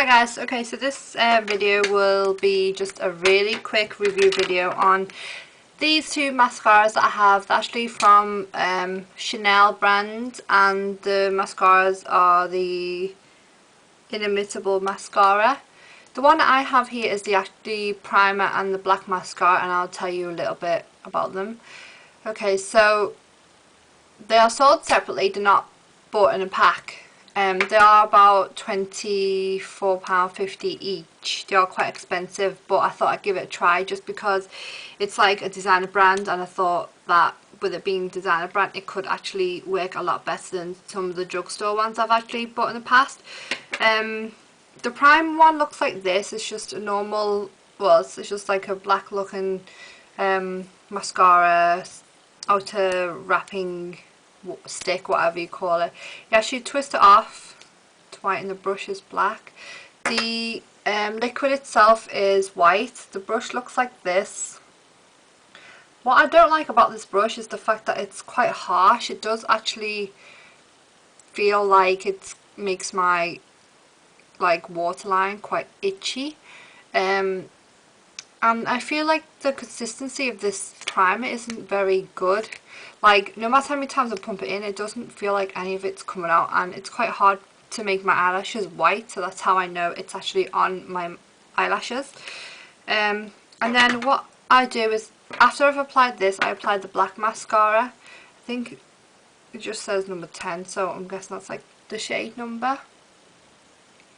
Hi guys, okay, so this video will be just a really quick review video on these two mascaras that I have. They're actually from Chanel brand, and the mascaras are the Inimitable mascara. The one that I have here is the primer and the black mascara, and I'll tell you a little bit about them. Okay, so they are sold separately, they're not bought in a pack. They are about £24.50 each. They are quite expensive, but I thought I'd give it a try just because it's like a designer brand, and I thought that with it being a designer brand it could actually work a lot better than some of the drugstore ones I've actually bought in the past. The prime one looks like this. It's just a normal, well, it's just like a black looking mascara, outer wrapping stick, whatever you call it. You actually twist it off to whiten the brush is black. The liquid itself is white. The brush looks like this. What I don't like about this brush is the fact that it's quite harsh. It does actually feel like it makes my waterline quite itchy, and I feel like the consistency of this primer isn't very good. Like, no matter how many times I pump it in, it doesn't feel like any of it's coming out, and it's quite hard to make my eyelashes white, so that's how I know it's actually on my eyelashes. And then what I do is, after I've applied this, I apply the black mascara. I think it just says number 10, so I'm guessing that's like the shade number.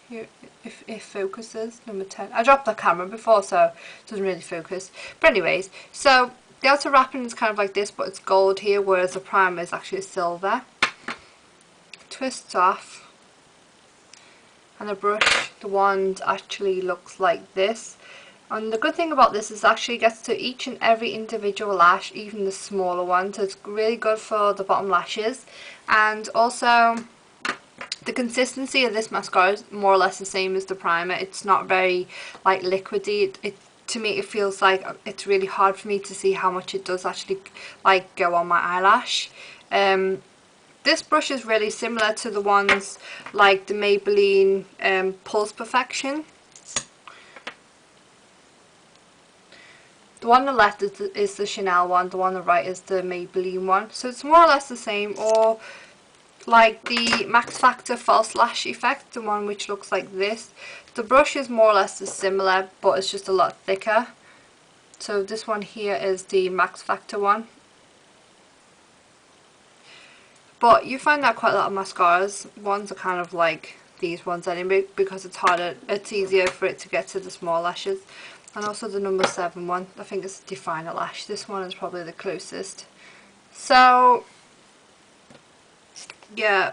Here, if it focuses, number 10. I dropped the camera before, so it doesn't really focus. But anyways, so the outer wrapping is kind of like this, but it's gold here, whereas the primer is actually silver. Twists off, and the brush, the wand, actually looks like this. And the good thing about this is it actually gets to each and every individual lash, even the smaller ones. So it's really good for the bottom lashes. And also, the consistency of this mascara is more or less the same as the primer. It's not very like liquidy. To me it feels like it's really hard for me to see how much it does actually like go on my eyelash. This brush is really similar to the ones like the Maybelline Pulse Perfection. The one on the left is the Chanel one, the one on the right is the Maybelline one. So it's more or less the same, or like the Max Factor False Lash Effect, the one which looks like this. The brush is more or less similar, but it's just a lot thicker. So this one here is the Max Factor one. But you find that quite a lot of mascaras, ones are kind of like these ones anyway, because it's harder, it's easier for it to get to the small lashes. And also the number 7 one, I think it's Definer Lash. This one is probably the closest. So yeah,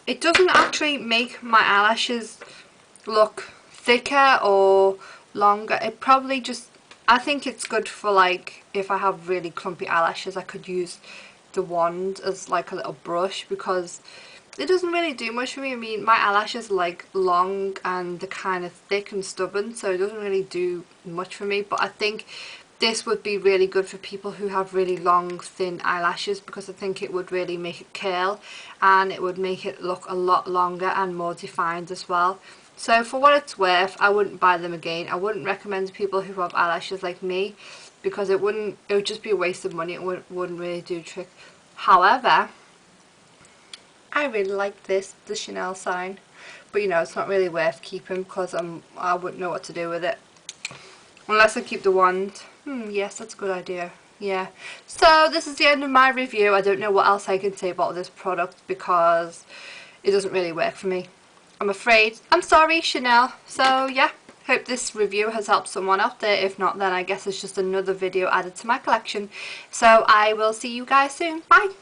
it doesn't actually make my eyelashes look thicker or longer. It probably just, I think it's good for like if I have really clumpy eyelashes, I could use the wand as like a little brush, because it doesn't really do much for me. I mean, my eyelashes are like long and they're kind of thick and stubborn, so it doesn't really do much for me. But I think this would be really good for people who have really long, thin eyelashes, because I think it would really make it curl and it would make it look a lot longer and more defined as well. So for what it's worth, I wouldn't buy them again. I wouldn't recommend to people who have eyelashes like me, because it would just be a waste of money. It wouldn't really do the trick. However, I really like this, the Chanel sign, but you know, it's not really worth keeping because I wouldn't know what to do with it unless I keep the wand. Yes, that's a good idea. Yeah, so this is the end of my review. I don't know what else I can say about this product because it doesn't really work for me, I'm afraid. I'm sorry, Chanel. So yeah, hope this review has helped someone out there. If not, then I guess it's just another video added to my collection. So I will see you guys soon. Bye.